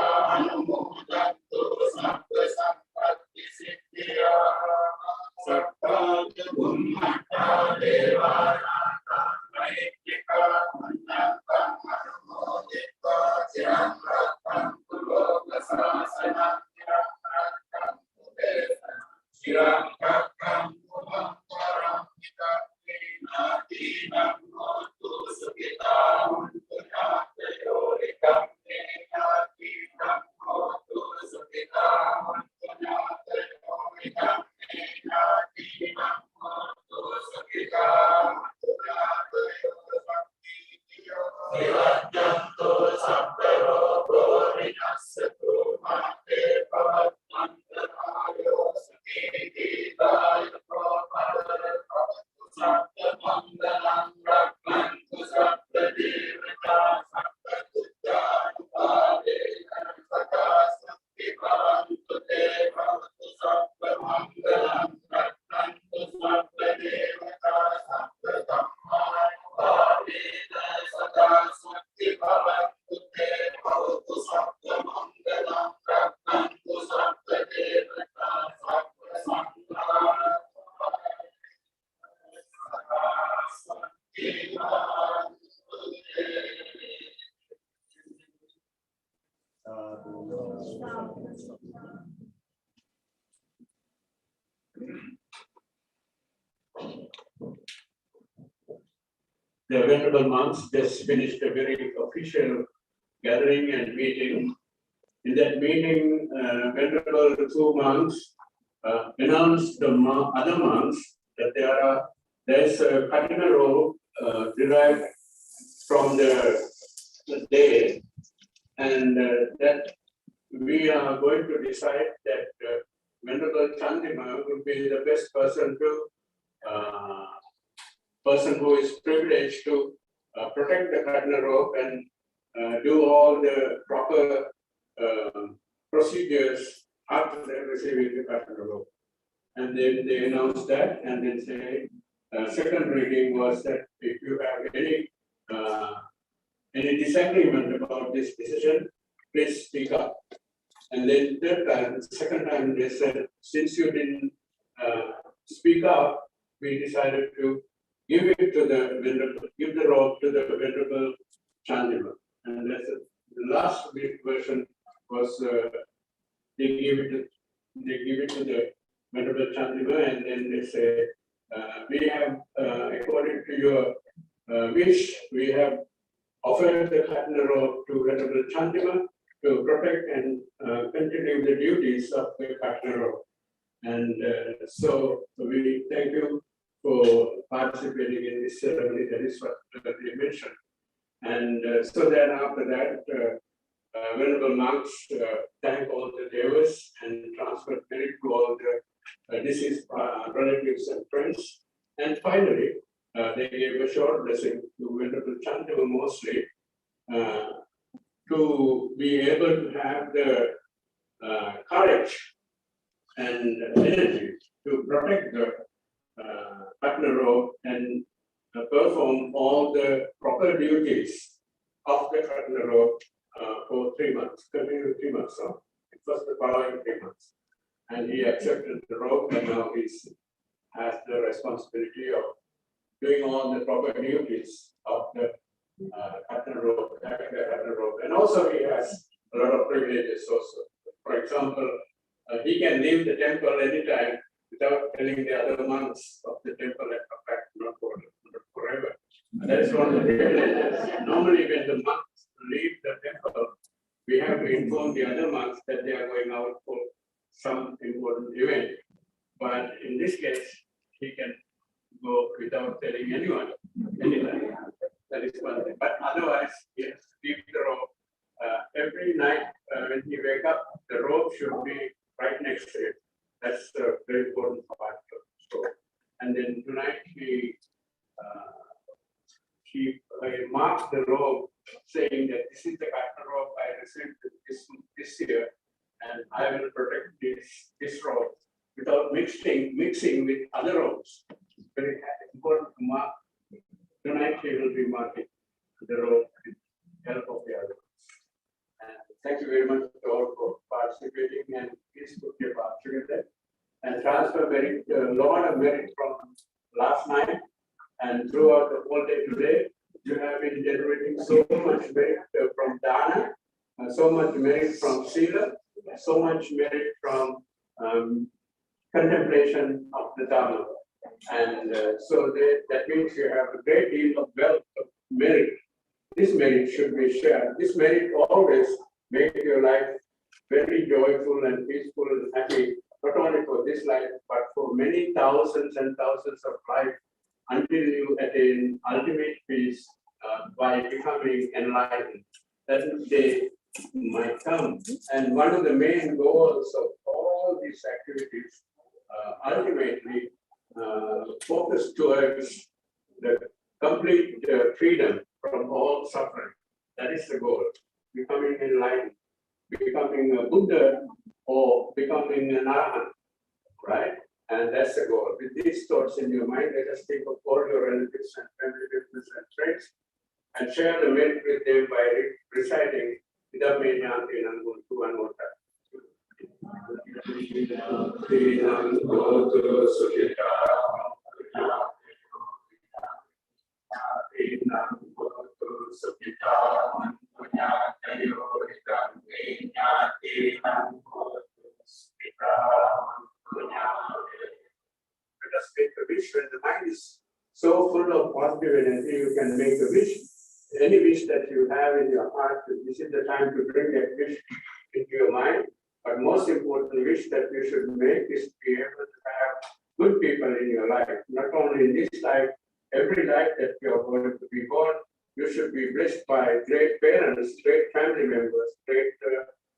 The venerable monks just finished a very official gathering and meeting. In that meeting, venerable two monks announced the other monks that there's a Katina robe derived from the day, and that we are going to decide that Venerable Chandima will be the best person who is privileged to protect the Katina robe and do all the proper procedures after receiving the Katina robe. And then they announced that, and then say, second reading was that if you have any disagreement about this decision, please speak up. And then second time they said, since you didn't speak up, we decided to give the robe to the venerable Chandima. And that's the last version was they give it to the venerable Chandima, and then they say, we have, according to your wish, we have offered the Katina robe to venerable Chandima to protect and continue the duties of the Katina robe. And so we thank you for participating in this ceremony. That is what they mentioned. And so then after that, venerable monks thank all the devas and transferred merit to all the deceased relatives and friends. And finally, they gave a short blessing to Venerable Chandima mostly to be able to have the courage and energy to protect the Katina robe and perform all the proper duties of the Katina robe for 3 months, continued 3 months. So it was the following 3 months. And he accepted the robe, and now he has the responsibility of doing all the proper duties of the Katina robe, having the Katina robe. And also he has a lot of privileges also. For example, he can leave the temple anytime without telling the other monks of the temple and come back, not forever. And that is one of the privileges. Normally when the monks leave the temple, we have to inform the other monks that they are going out for some important event. But in this case, he can go without telling anyone anytime. That is one thing. But otherwise, he has to keep the robe. Every night when he wake up, the robe should be right next to it. That's the very important part. So, and then tonight he marked the robe, saying that this is the Katina robe I received this year, and I will protect this robe without mixing with other robes. Very important to mark. Tonight he will be marking the robe with the help of the others. And thank you very much to all for participating, and please put your hearts together and transfer merit, a lot of merit from last night and throughout the whole day today. You have been generating so much merit from Dana so much merit from Sila, so much merit from contemplation of the Dharma. And that means you have a great deal of wealth of merit. This merit should be shared. This merit always makes your life very joyful and peaceful and happy, not only for this life, but for many thousands and thousands of lives until you attain ultimate peace by becoming enlightened. That day might come. And one of the main goals of all these activities ultimately focus towards the complete freedom from all suffering. That is the goal. Becoming enlightened, becoming a Buddha or becoming an Arahant, right? And that's the goal. With these thoughts in your mind, let us think of all your relatives and family members and friends and share the merit with them by reciting Idame Nyanti Nanguntu one more time. Let us make a wish. When the mind is so full of positive energy, you can make a wish. Any wish that you have in your heart, this is the time to bring that wish into your mind. But most important wish that you should make is to be able to have good people in your life. Not only in this life, every life that you are going to be born, you should be blessed by great parents, great family members, great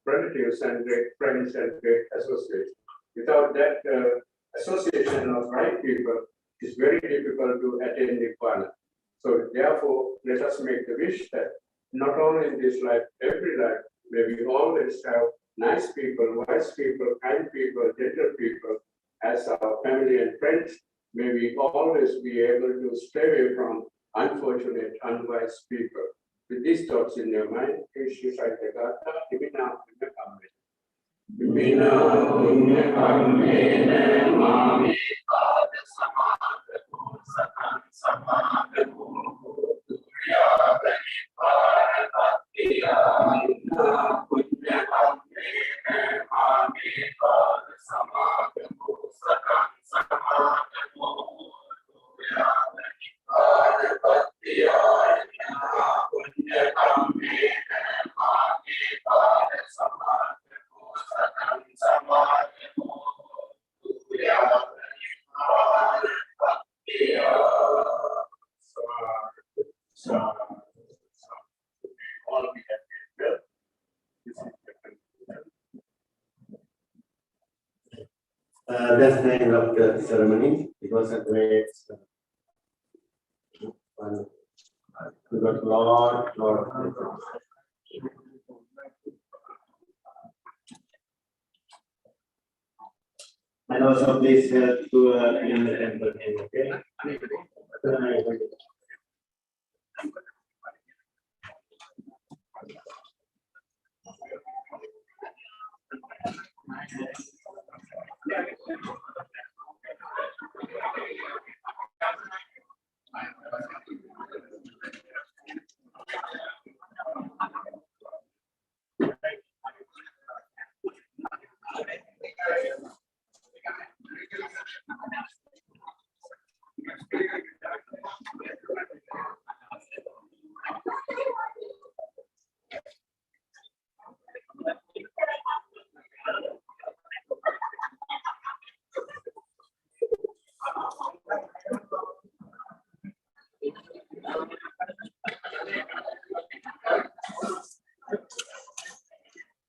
relatives, and great friends and great associates. Without that association of right people, it's very difficult to attain Nirvana. So therefore, let us make the wish that not only in this life, every life, may we always have nice people, wise people, kind people, gentle people as our family and friends. May we always be able to stay away from unfortunate, unwise people. With these thoughts in your mind, please recite the Gatha, Dimina Punya Kamena. Dimina Punya Kamena Mami Pada Samadamu Sakan Samadamu Surya Pranipara Tatya Punya Kamena Mami Pada Samadamu Sakan Samadamu Surya Pranipara Tatya Punya Kamena Mami Pada Samadamu That's the end of the ceremony. It was a great fun. We got a lot of and also please help to in the temple name, okay?